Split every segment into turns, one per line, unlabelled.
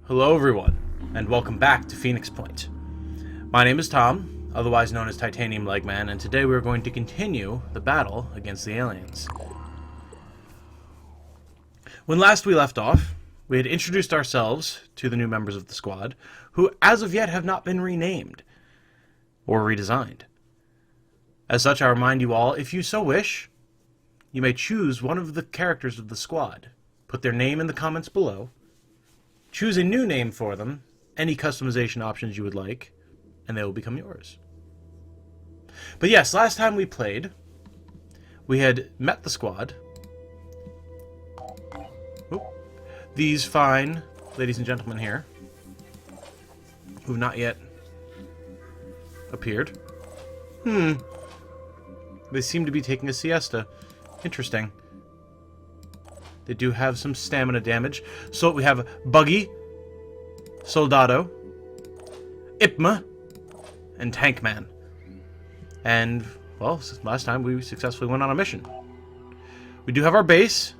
Hello everyone, and welcome back to Phoenix Point. My name is Tom, otherwise known as Titanium Legman, and today we are going to continue the battle against the aliens. When last we left off, we had introduced ourselves to the new members of the squad, who as of yet have not been renamed or redesigned. As such, I remind you all, if you so wish, you may choose one of the characters of the squad, put their name in the comments below, choose a new name for them, any customization options you would like, and they will become yours. But yes, last time we played, we had met the squad. Oop. These fine ladies and gentlemen here, who have not yet appeared. They seem to be taking a siesta. Interesting. They do have some stamina damage. So we have Buggy, Soldado, Ipma, and Tankman. And, well, last time we successfully went on a mission. We do have our base,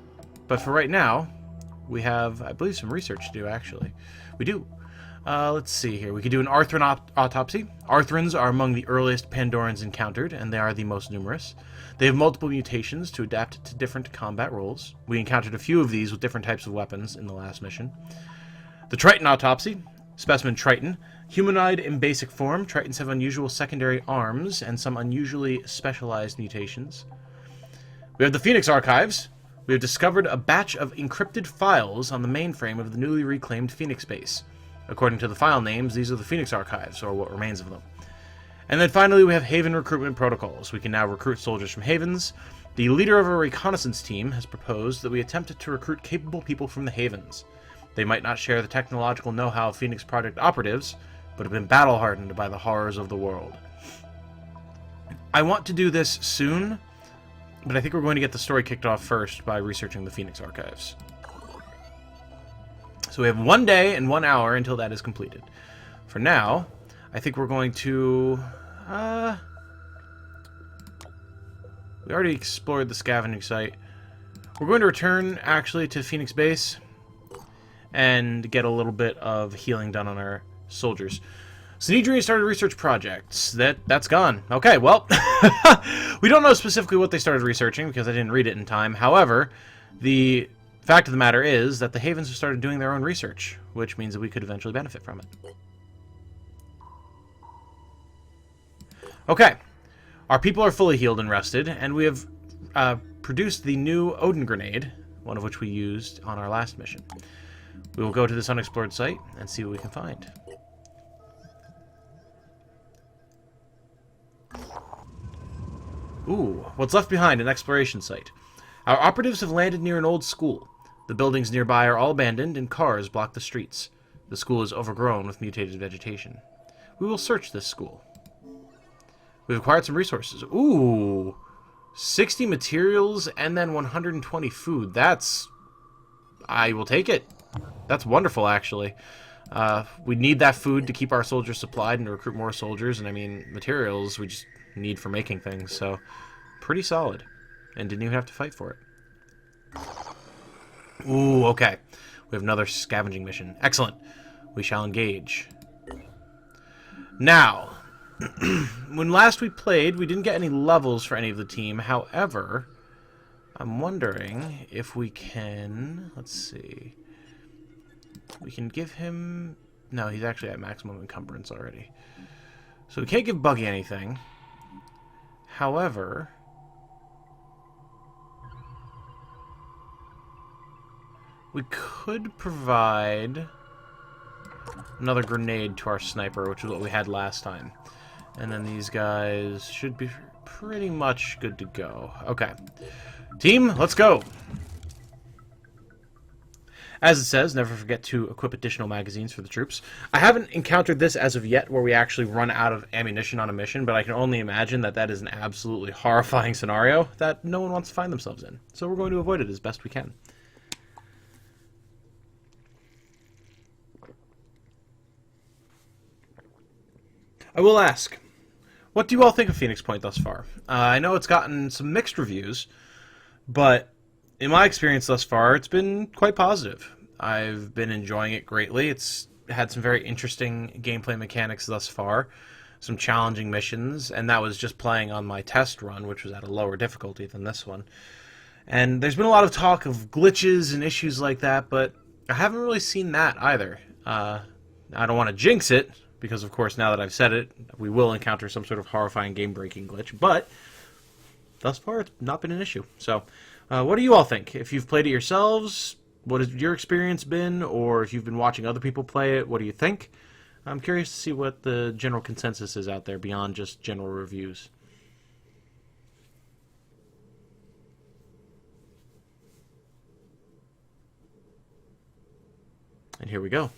but for right now, we have, I believe, some research to do, actually. We do. Let's see here. We could do an Arthran autopsy. Arthrans are among the earliest Pandorans encountered, and they are the most numerous. They have multiple mutations to adapt to different combat roles. We encountered a few of these with different types of weapons in the last mission. The Triton autopsy. Specimen Triton. Humanoid in basic form, Tritons have unusual secondary arms and some unusually specialized mutations. We have the Phoenix archives. We have discovered a batch of encrypted files on the mainframe of the newly reclaimed Phoenix base. According to the file names, these are the Phoenix archives, or what remains of them. And then finally, we have Haven recruitment protocols. We can now recruit soldiers from Havens. The leader of our reconnaissance team has proposed that we attempt to recruit capable people from the Havens. They might not share the technological know-how of Phoenix Project operatives, but have been battle-hardened by the horrors of the world. I want to do this soon, but I think we're going to get the story kicked off first by researching the Phoenix archives. So we have 1 day and 1 hour until that is completed. For now, I think we're going to... we already explored the scavenging site. We're going to return, actually, to Phoenix Base and get a little bit of healing done on our soldiers. Sanhedrin started research projects. That's gone. Okay, well, we don't know specifically what they started researching because I didn't read it in time. However, the fact of the matter is that the Havens have started doing their own research, which means that we could eventually benefit from it. Okay, our people are fully healed and rested, and we have produced the new Odin grenade, one of which we used on our last mission. We will go to this unexplored site and see what we can find. Ooh, what's left behind, an exploration site. Our operatives have landed near an old school. The buildings nearby are all abandoned and cars block the streets. The school is overgrown with mutated vegetation. We will search this school. We've acquired some resources. Ooh, 60 materials and then 120 food. I will take it. That's wonderful, actually. We need that food to keep our soldiers supplied and to recruit more soldiers. And I mean, materials we just need for making things. So, pretty solid. And didn't even have to fight for it. Ooh, okay. We have another scavenging mission. Excellent. We shall engage. Now, when last we played, we didn't get any levels for any of the team. However, I'm wondering if we can... Let's see. We can give him... No, he's actually at maximum encumbrance already. So we can't give Buggy anything. However... we could provide another grenade to our sniper, which is what we had last time. And then these guys should be pretty much good to go. Okay. Team, let's go! As it says, never forget to equip additional magazines for the troops. I haven't encountered this as of yet where we actually run out of ammunition on a mission, but I can only imagine that that is an absolutely horrifying scenario that no one wants to find themselves in. So we're going to avoid it as best we can. I will ask, what do you all think of Phoenix Point thus far? I know it's gotten some mixed reviews, but in my experience thus far, it's been quite positive. I've been enjoying it greatly. It's had some very interesting gameplay mechanics thus far, some challenging missions, and that was just playing on my test run, which was at a lower difficulty than this one. And there's been a lot of talk of glitches and issues like that, but I haven't really seen that either. I don't want to jinx it, because of course now that I've said it, we will encounter some sort of horrifying game-breaking glitch, but thus far it's not been an issue. So, what do you all think? If you've played it yourselves, what has your experience been? Or if you've been watching other people play it, what do you think? I'm curious to see what the general consensus is out there beyond just general reviews. And here we go.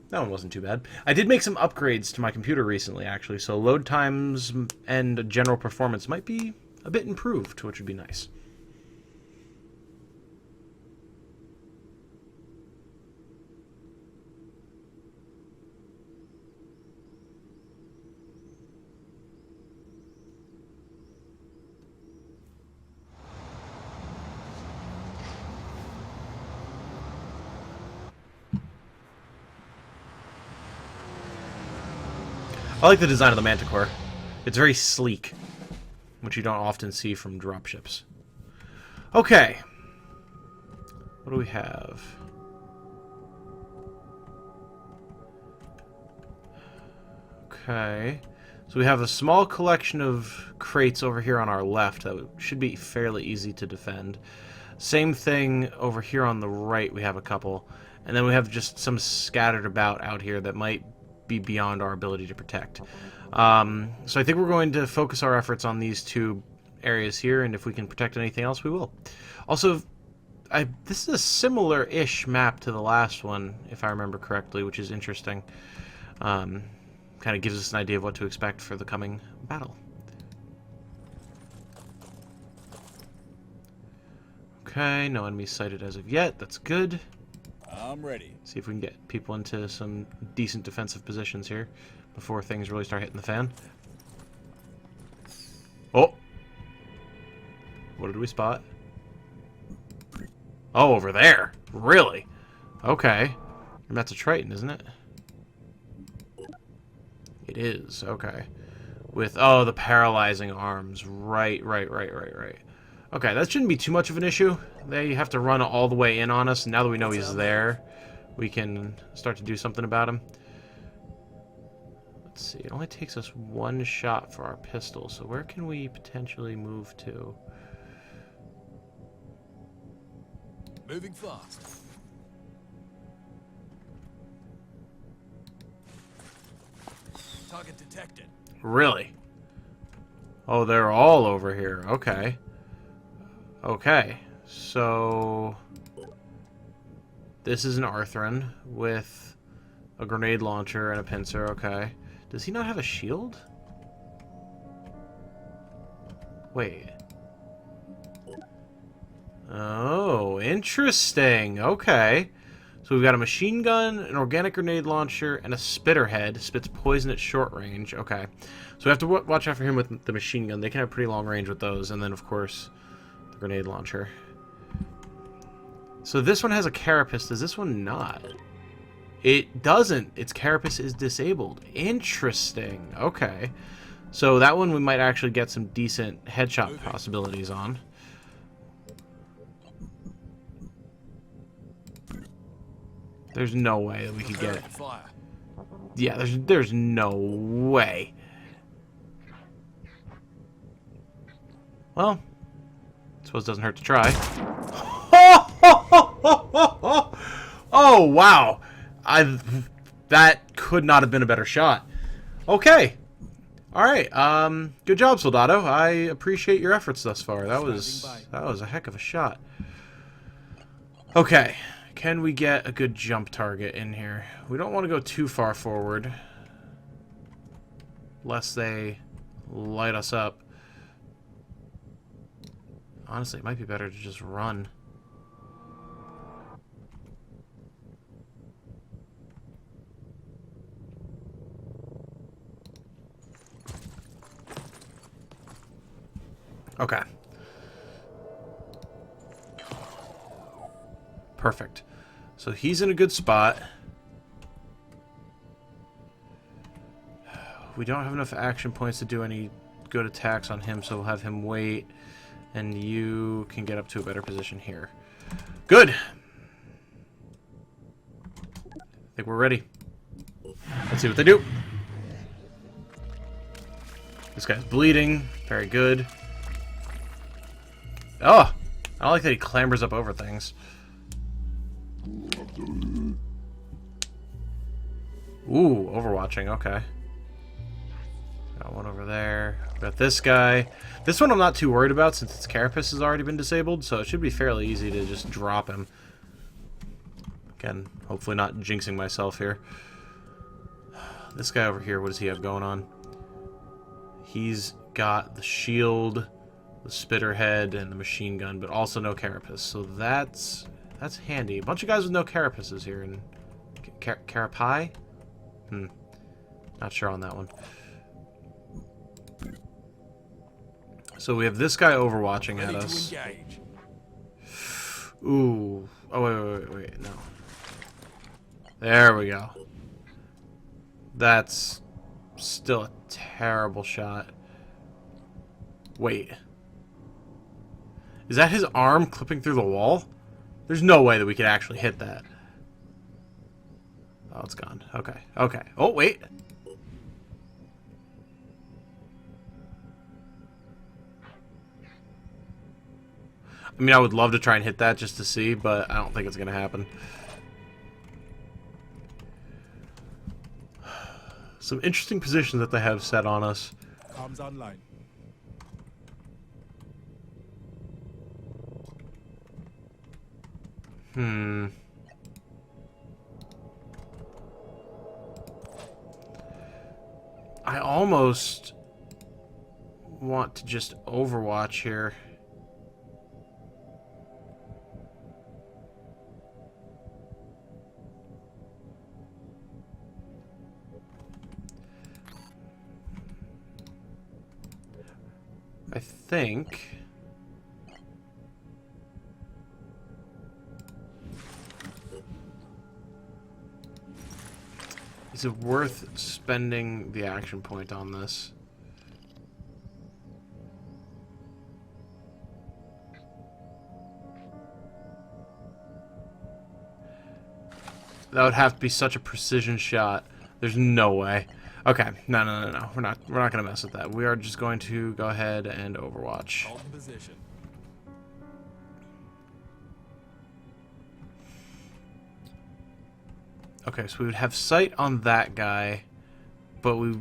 That one wasn't too bad. I did make some upgrades to my computer recently, actually, so load times and general performance might be a bit improved, which would be nice. I like the design of the Manticore. It's very sleek, which you don't often see from dropships. Okay. What do we have? Okay. So we have a small collection of crates over here on our left that should be fairly easy to defend. Same thing over here on the right, we have a couple. And then we have just some scattered about out here that might be beyond our ability to protect. So I think we're going to focus our efforts on these two areas here, and if we can protect anything else, we will. Also, this is a similar-ish map to the last one, if I remember correctly, which is interesting. Kind of gives us an idea of what to expect for the coming battle. Okay, no enemies sighted as of yet. That's good.
I'm ready.
See if we can get people into some decent defensive positions here before things really start hitting the fan. Oh! What did we spot? Oh, over there! Really? Okay. And that's a Triton, isn't it? It is, okay. With, oh, the paralyzing arms. Right. Okay, that shouldn't be too much of an issue. They have to run all the way in on us, and now that we know he's there, we can start to do something about him. Let's see, it only takes us one shot for our pistol, so where can we potentially move to?
Moving fast. Target detected.
Really? Oh, they're all over here. Okay. Okay, so this is an Arthran with a grenade launcher and a pincer. Okay. Does he not have a shield? Wait. Oh, interesting. Okay. So we've got a machine gun, an organic grenade launcher, and a spitterhead. Spits poison at short range. Okay. So we have to watch out for him with the machine gun. They can have pretty long range with those. And then, of course, the grenade launcher. So this one has a carapace. Does this one not? It doesn't. Its carapace is disabled. Interesting. Okay. So that one we might actually get some decent headshot possibilities on. There's no way that we could get it. Yeah, there's no way. Well, I suppose it doesn't hurt to try. Oh, wow. That could not have been a better shot. Okay. Alright, good job, Soldado. I appreciate your efforts thus far. That was a heck of a shot. Okay. Can we get a good jump target in here? We don't want to go too far forward, lest they light us up. Honestly, it might be better to just run. Okay. Perfect. So he's in a good spot. We don't have enough action points to do any good attacks on him, so we'll have him wait. And you can get up to a better position here. Good! I think we're ready. Let's see what they do. This guy's bleeding. Very good. Oh! I don't like that he clambers up over things. Ooh, overwatching. Okay. Got one over there. Got this guy. This one I'm not too worried about since its carapace has already been disabled, so it should be fairly easy to just drop him. Again, hopefully not jinxing myself here. This guy over here, what does he have going on? He's got the shield, the spitter head, and the machine gun, but also no carapace. So that's handy. A bunch of guys with no carapaces here. And carapace? Not sure on that one. So we have this guy overwatching at us. Ooh. Oh, wait. No. There we go. That's still a terrible shot. Wait. Is that his arm clipping through the wall? There's no way that we could actually hit that. Oh, it's gone. Okay. Okay. Oh, wait. I mean, I would love to try and hit that just to see, but I don't think it's going to happen. Some interesting positions that they have set on us.
Comms online.
I almost want to just overwatch here. I think is it worth spending the action point on this? That would have to be such a precision shot. There's no way. Okay, no. We're not gonna mess with that. We are just going to go ahead and overwatch.
Hold position.
Okay, so we would have sight on that guy, but we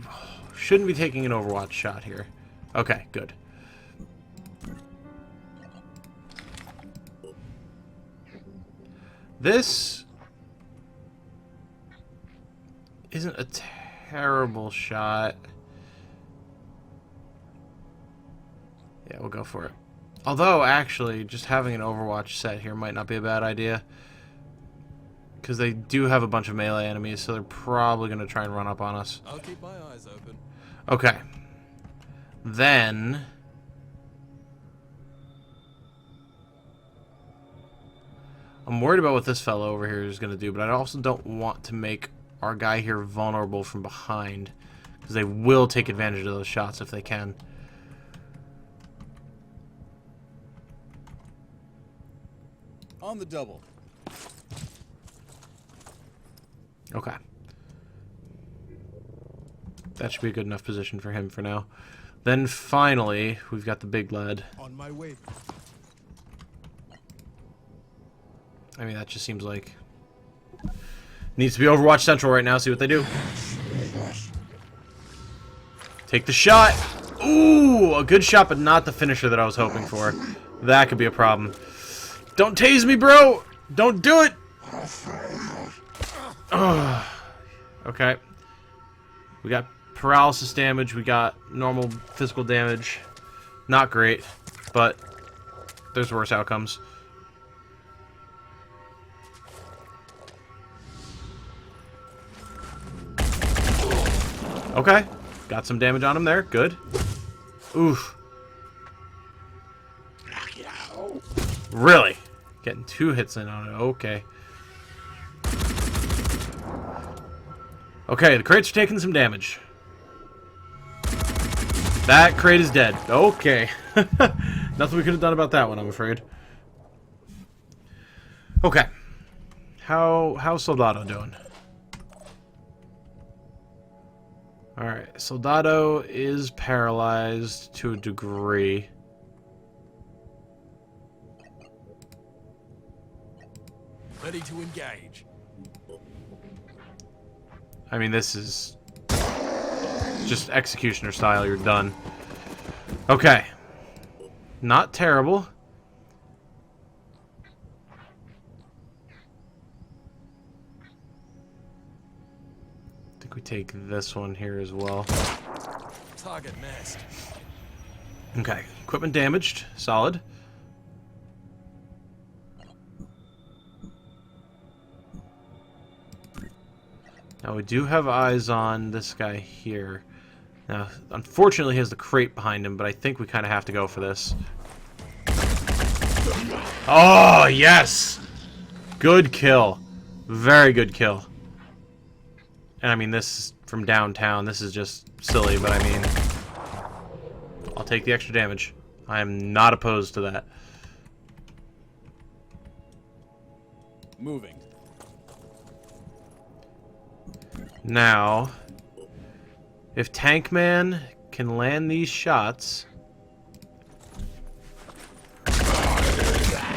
shouldn't be taking an overwatch shot here. Okay, good. This isn't a terrible shot. Yeah, we'll go for it. Although, actually, just having an Overwatch set here might not be a bad idea. Because they do have a bunch of melee enemies, so they're probably going to try and run up on us.
I'll keep my eyes open.
Okay. Then I'm worried about what this fellow over here is going to do, but I also don't want to make our guy here vulnerable from behind, because they will take advantage of those shots if they can.
On the double.
Okay. That should be a good enough position for him for now. Then finally, we've got the big lad.
On my way.
I mean, that just seems like needs to be Overwatch Central right now. See what they do. Take the shot. Ooh, a good shot, but not the finisher that I was hoping for. That could be a problem. Don't tase me, bro. Don't do it. Okay. We got paralysis damage. We got normal physical damage. Not great, but there's worse outcomes. Okay. Got some damage on him there. Good. Oof. Really? Getting 2 hits in on it. Okay. Okay, the crates are taking some damage. That crate is dead. Okay. Nothing we could have done about that one, I'm afraid. Okay. How's Soldado doing? Alright, Soldado is paralyzed to a degree.
Ready to engage.
I mean, this is just executioner style. You're done. Okay. Not terrible. I think we take this one here as well.
Target missed.
Okay. Equipment damaged. Solid. Now we do have eyes on this guy here. Now, unfortunately, he has the crate behind him, but I think we kind of have to go for this. Oh, yes! Good kill. Very good kill. And I mean, this is from downtown. This is just silly, but I mean, I'll take the extra damage. I am not opposed to that.
Moving.
Now, if Tankman can land these shots...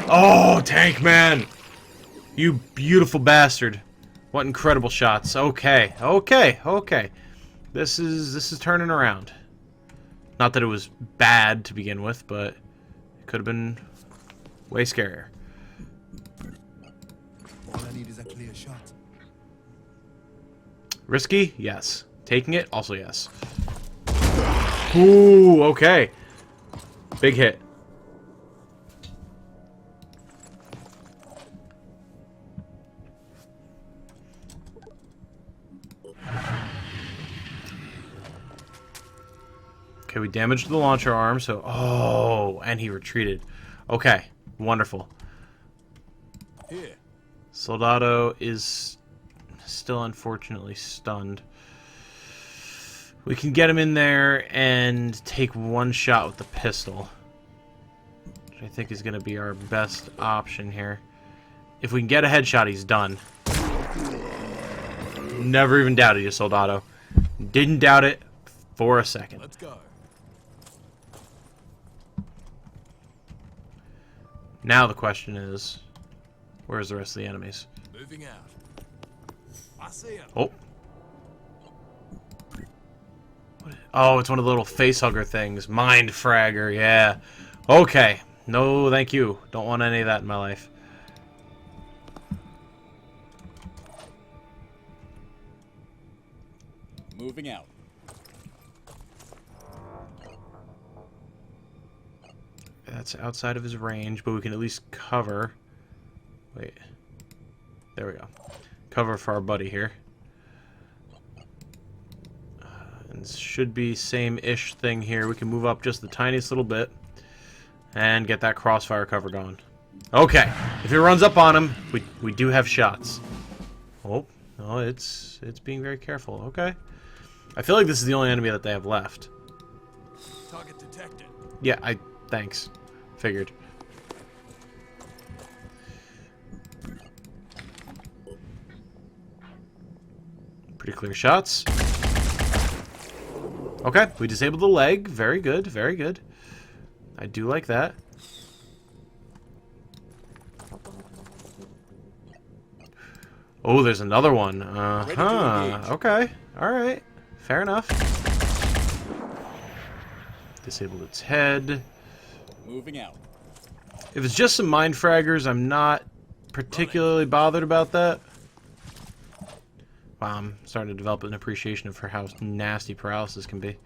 Oh, Tankman! You beautiful bastard. What incredible shots. Okay, okay, okay. This is turning around. Not that it was bad to begin with, but it could have been way scarier.
All I need is a clear shot.
Risky? Yes. Taking it? Also yes. Ooh, okay. Big hit. Okay, we damaged the launcher arm, so... Oh, and he retreated. Okay, wonderful.
Here.
Soldado is still unfortunately stunned. We can get him in there and take one shot with the pistol, which I think is going to be our best option here. If we can get a headshot, he's done. Never even doubted you, Soldado. Didn't doubt it for a second.
Let's go.
Now the question is, where's the rest of the enemies?
Moving out. I see him.
Oh. Oh, it's one of the little facehugger things. Mind fragger, yeah. Okay. No, thank you. Don't want any of that in my life.
Moving out.
That's outside of his range, but we can at least cover. Wait. There we go. Cover for our buddy here. And this should be same-ish thing here. We can move up just the tiniest little bit and get that crossfire cover going. Okay. If he runs up on him, we do have shots. Oh, no, it's being very careful. Okay. I feel like this is the only enemy that they have left.
Target detected.
Yeah, thanks. Figured. Pretty clear shots. Okay, we disabled the leg. Very good, very good. I do like that. Oh, there's another one. Uh-huh. Okay. Alright. Fair enough. Disabled its head.
Moving out.
If it's just some mind fraggers, I'm not particularly bothered about that. Wow, I'm starting to develop an appreciation for how nasty paralysis can be.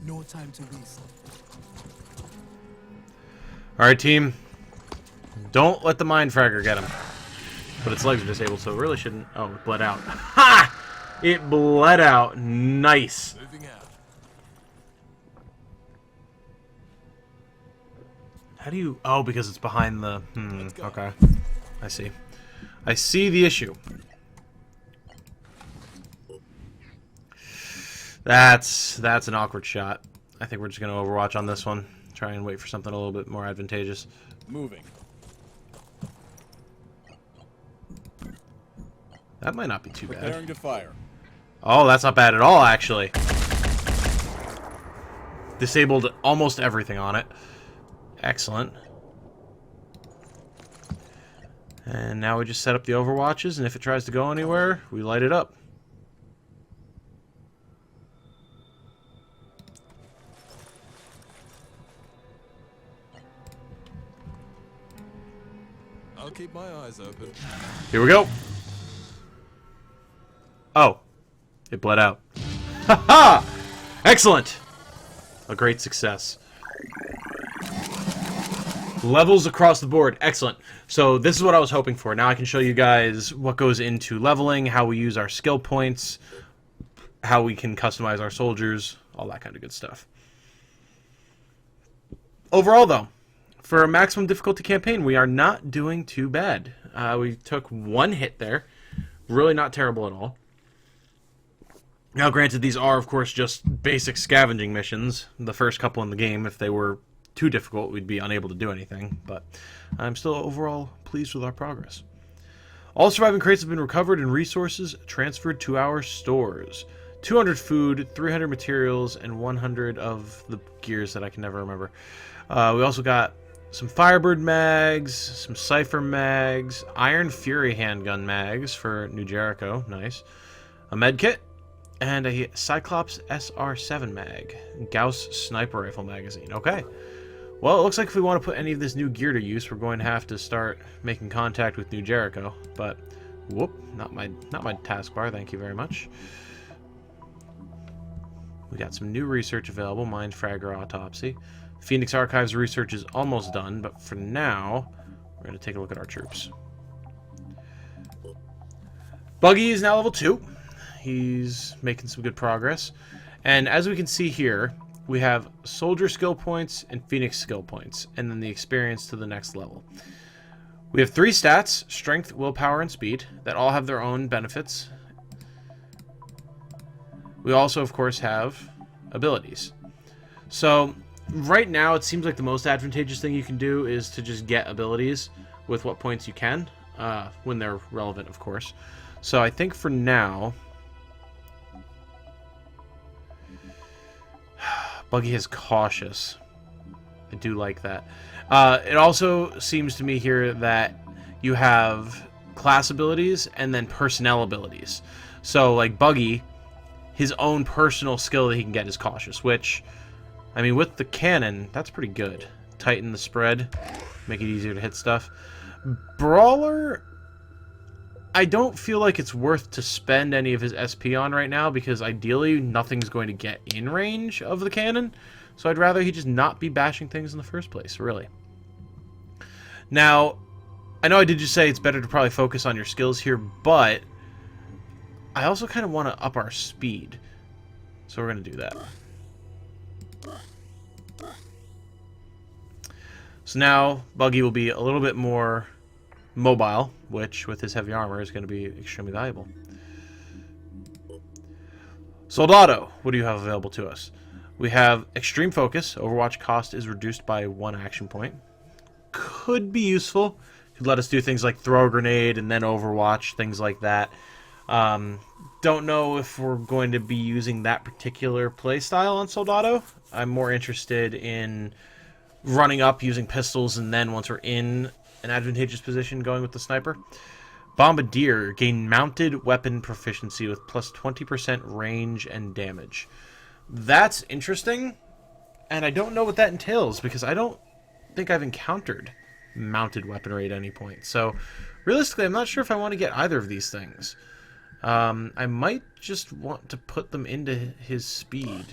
No time to waste.
Alright, team. Don't let the mind fragger get him. But its legs are disabled, so it really shouldn't... Oh, it bled out. Ha! It bled out. Nice.
Moving out.
How do you... Oh, because it's behind the... okay. I see. I see the issue. That's an awkward shot. I think we're just going to overwatch on this one. Try and wait for something a little bit more advantageous.
Moving.
That might not be too
Preparing
bad.
to fire.
Oh, that's not bad at all, actually. Disabled almost everything on it. Excellent. And now we just set up the overwatches, and if it tries to go anywhere, we light it up.
I'll keep my eyes open.
Here we go. Oh. It bled out. Ha-ha! Excellent! A great success. Levels across the board. Excellent. So this is what I was hoping for. Now I can show you guys what goes into leveling, how we use our skill points, how we can customize our soldiers, all that kind of good stuff. Overall, though, for a maximum difficulty campaign, we are not doing too bad. We took one hit there. Really not terrible at all. Now, granted, these are, of course, just basic scavenging missions. The first couple in the game, if they were too difficult, we'd be unable to do anything. But I'm still overall pleased with our progress. All surviving crates have been recovered and resources transferred to our stores. 200 food, 300 materials, and 100 of the gears that I can never remember. We also got some Firebird mags, some Cypher mags, Iron Fury handgun mags for New Jericho, nice. A med kit, and a Cyclops SR7 mag. Gauss sniper rifle magazine. Okay. Well, it looks like if we want to put any of this new gear to use, we're going to have to start making contact with New Jericho. But, whoop, not my taskbar, thank you very much. We got some new research available, Mind Fragger Autopsy. Phoenix Archives research is almost done, but for now, we're going to take a look at our troops. Buggy is now level 2. He's making some good progress. And as we can see here, we have soldier skill points and Phoenix skill points, and then the experience to the next level. We have 3 stats, strength, willpower, and speed, that all have their own benefits. We also, of course, have abilities. So, right now, it seems like the most advantageous thing you can do is to just get abilities with what points you can, when they're relevant, of course. So I think for now, Buggy is cautious. I do like that. It also seems to me here that you have class abilities and then personnel abilities. So, like Buggy, his own personal skill that he can get is cautious, which, I mean, with the cannon, that's pretty good. Tighten the spread, make it easier to hit stuff. Brawler, I don't feel like it's worth to spend any of his SP on right now, because ideally nothing's going to get in range of the cannon. So I'd rather he just not be bashing things in the first place, really. Now, I know I did just say it's better to probably focus on your skills here, but I also kind of want to up our speed. So we're going to do that. So now Buggy will be a little bit more mobile, which with his heavy armor is going to be extremely valuable. Soldado, what do you have available to us? We have Extreme Focus. Overwatch cost is reduced by 1 action point. Could be useful. Could let us do things like throw a grenade and then Overwatch, things like that. Don't know if we're going to be using that particular playstyle on Soldado. I'm more interested in running up using pistols, and then once we're in an advantageous position, going with the sniper. Bombardier, gain mounted weapon proficiency with plus 20% range and damage. That's interesting, and I don't know what that entails, because I don't think I've encountered mounted weaponry at any point. So, realistically, I'm not sure if I want to get either of these things. I might just want to put them into his speed.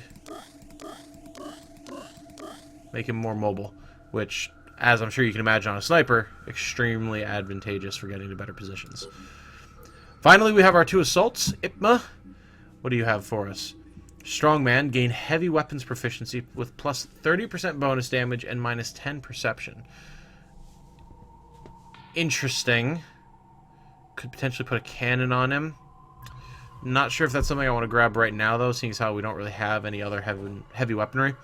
Make him more mobile, which, as I'm sure you can imagine on a sniper, extremely advantageous for getting to better positions. Finally, we have our 2 assaults. IPMA, what do you have for us? Strongman, gain heavy weapons proficiency with plus 30% bonus damage and minus 10 perception. Interesting. Could potentially put a cannon on him. Not sure if that's something I want to grab right now, though, seeing as how we don't really have any other heavy weaponry.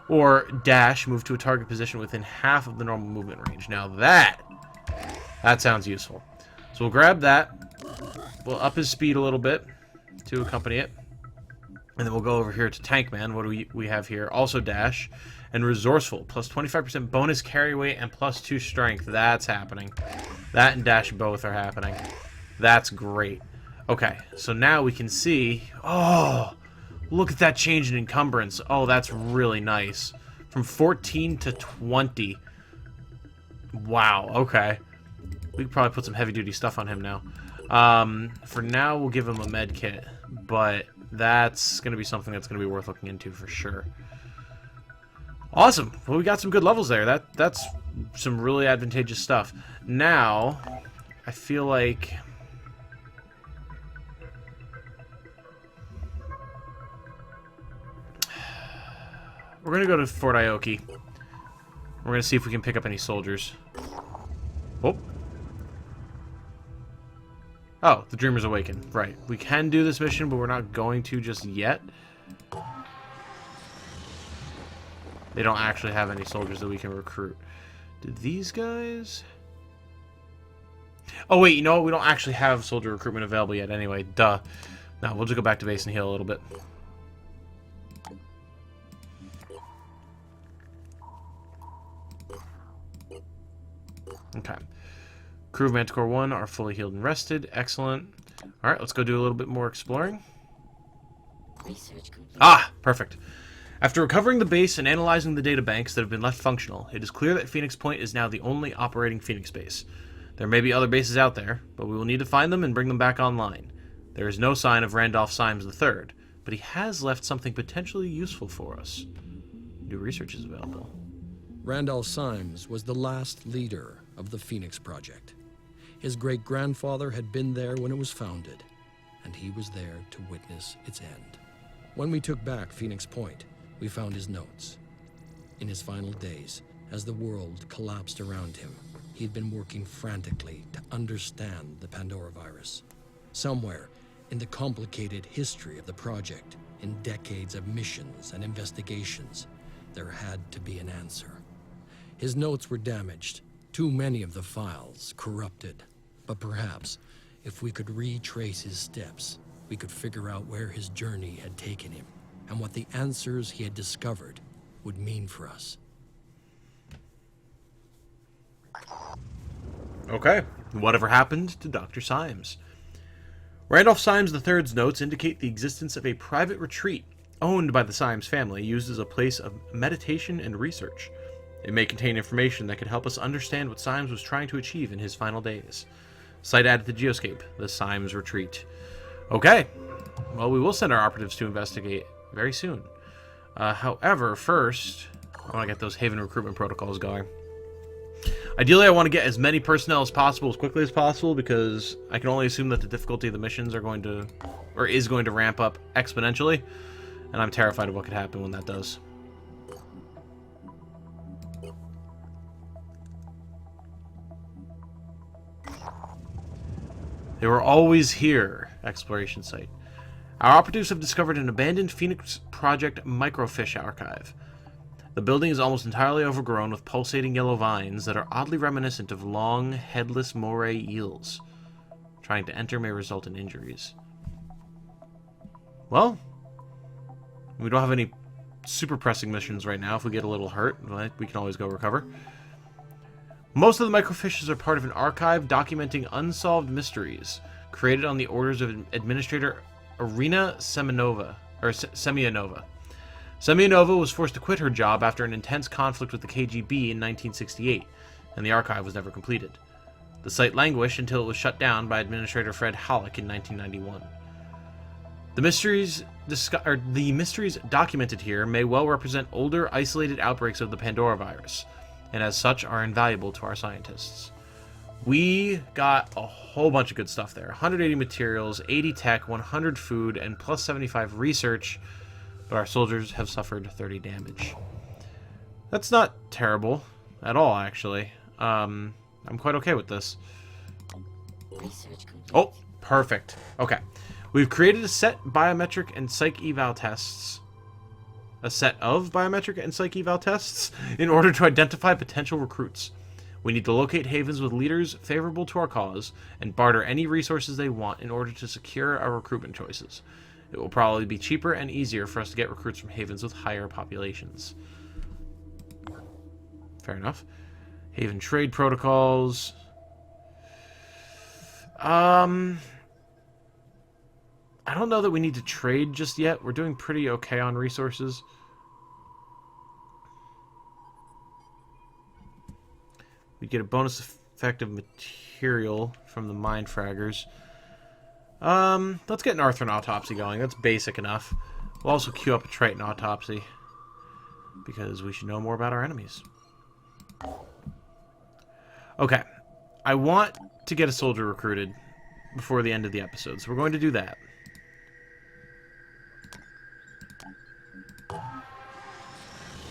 Or dash, move to a target position within half of the normal movement range. Now that sounds useful. So we'll grab that. We'll up his speed a little bit to accompany it. And then we'll go over here to Tankman. What do we have here? Also dash. And resourceful. Plus 25% bonus carry weight and plus 2 strength. That's happening. That and dash both are happening. That's great. Okay, so now we can see... Oh, look at that change in encumbrance. Oh, that's really nice. From 14 to 20. Wow, okay. We could probably put some heavy-duty stuff on him now. For now, we'll give him a med kit. But that's going to be something that's going to be worth looking into for sure. Awesome. Well, we got some good levels there. That's some really advantageous stuff. Now, I feel like... We're going to go to Fort Ioki. We're going to see if we can pick up any soldiers. Oh. Oh, the Dreamer's Awakened. Right. We can do this mission, but we're not going to just yet. They don't actually have any soldiers that we can recruit. Did these guys... Oh, wait. You know what? We don't actually have soldier recruitment available yet anyway. Duh. No, we'll just go back to base and heal a little bit. Okay. Crew of Manticore 1 are fully healed and rested. Excellent. Alright, let's go do a little bit more exploring. Ah, perfect. After recovering the base and analyzing the databanks that have been left functional, it is clear that Phoenix Point is now the only operating Phoenix base. There may be other bases out there, but we will need to find them and bring them back online. There is no sign of Randolph Symes III, but he has left something potentially useful for us. New research is available.
Randolph Symes was the last leader of the Phoenix Project. His great-grandfather had been there when it was founded, and he was there to witness its end. When we took back Phoenix Point, we found his notes. In his final days, as the world collapsed around him, he had been working frantically to understand the Pandora Virus. Somewhere in the complicated history of the project, in decades of missions and investigations, there had to be an answer. His notes were damaged, too many of the files corrupted. But perhaps, if we could retrace his steps, we could figure out where his journey had taken him, and what the answers he had discovered would mean for us.
Okay, whatever happened to Dr. Symes? Randolph Symes III's notes indicate the existence of a private retreat owned by the Symes family, used as a place of meditation and research. It may contain information that could help us understand what Symes was trying to achieve in his final days. Site added to Geoscape, the Symes Retreat. Okay, well, we will send our operatives to investigate very soon. However, first, I want to get those Haven recruitment protocols going. Ideally, I want to get as many personnel as possible as quickly as possible, because I can only assume that the difficulty of the missions are going to, or is going to ramp up exponentially, and I'm terrified of what could happen when that does. They were always here. Exploration site. Our operatives have discovered an abandoned Phoenix Project microfish archive. The building is almost entirely overgrown with pulsating yellow vines that are oddly reminiscent of long, headless moray eels. Trying to enter may result in injuries. Well, we don't have any super pressing missions right now. If we get a little hurt, we can always go recover. Most of the microfishes are part of an archive documenting unsolved mysteries created on the orders of Administrator Irina Semyonova. Semyonova was forced to quit her job after an intense conflict with the KGB in 1968, and the archive was never completed. The site languished until it was shut down by Administrator Fred Halleck in 1991. The mysteries documented here may well represent older, isolated outbreaks of the Pandora Virus, and as such are invaluable to our scientists. We got a whole bunch of good stuff there. 180 materials, 80 tech, 100 food, and plus 75 research. but our soldiers have suffered 30 damage. That's not terrible at all, actually. I'm quite okay with this. Oh, perfect. Okay. We've created a set biometric and psych eval tests. A set of biometric and psych eval tests in order to identify potential recruits. We need to locate havens with leaders favorable to our cause and barter any resources they want in order to secure our recruitment choices. It will probably be cheaper and easier for us to get recruits from havens with higher populations. Fair enough. Haven trade protocols. I don't know that we need to trade just yet. We're doing pretty okay on resources. We get a bonus effect of material from the mind fraggers. Let's get an Arthur autopsy going. That's basic enough. We'll also queue up a Triton autopsy because we should know more about our enemies. Okay. I want to get a soldier recruited before the end of the episode, so we're going to do that.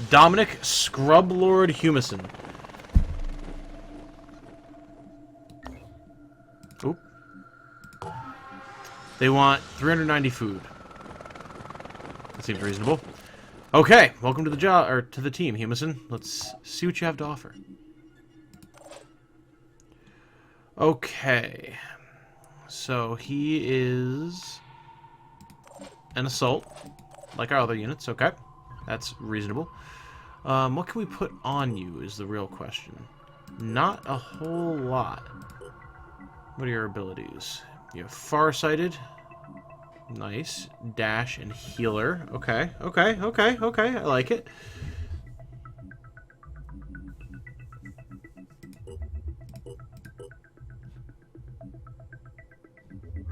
Dominic Scrublord Humison. Oop. They want 390 food. That seems reasonable. Okay, welcome to the job or to the team, Humison. Let's see what you have to offer. Okay. So he is an assault, like our other units. Okay, that's reasonable. What can we put on you is the real question. Not a whole lot. What are your abilities? You have Farsighted. Nice. Dash and Healer. Okay, okay, okay, okay. I like it.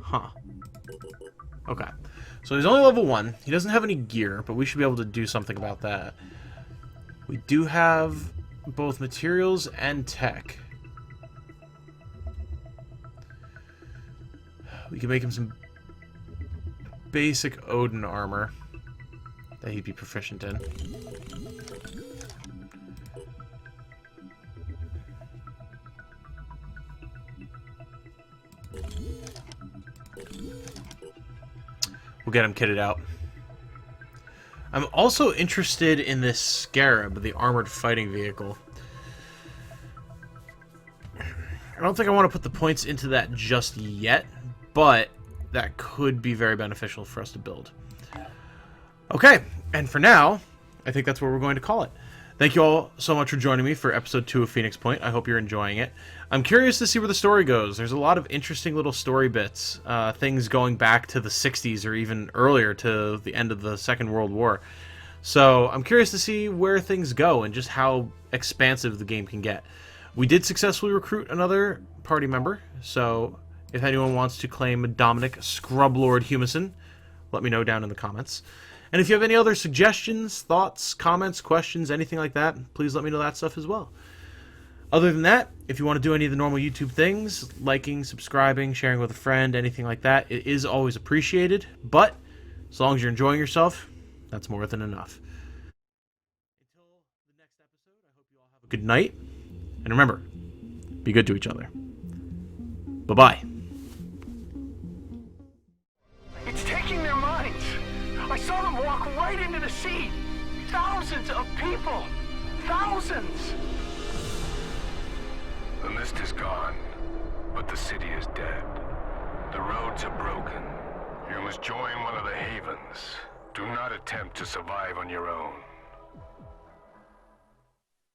Huh. Okay. So he's only level 1. He doesn't have any gear, but we should be able to do something about that. We do have both materials and tech. We can make him some basic Odin armor that he'd be proficient in. We'll get him kitted out. I'm also interested in this Scarab, the armored fighting vehicle. I don't think I want to put the points into that just yet, but that could be very beneficial for us to build. Okay, and for now, I think that's where we're going to call it. Thank you all so much for joining me for episode 2 of Phoenix Point. I hope you're enjoying it. I'm curious to see where the story goes. There's a lot of interesting little story bits, things going back to the 60s or even earlier to the end of the Second World War. So I'm curious to see where things go and just how expansive the game can get. We did successfully recruit another party member, so if anyone wants to claim Dominic Scrublord Humison, let me know down in the comments. And if you have any other suggestions, thoughts, comments, questions, anything like that, please let me know that stuff as well. Other than that, if you want to do any of the normal YouTube things, liking, subscribing, sharing with a friend, anything like that, it is always appreciated. But as long as you're enjoying yourself, that's more than enough. Until the next episode, I hope you all have a good night. And remember, be good to each other. Bye-bye.
It's taking their minds. I saw them walk right into the sea. Thousands of people. Thousands.
The mist is gone, but the city is dead. The roads are broken. You must join one of the havens. Do not attempt to survive on your own.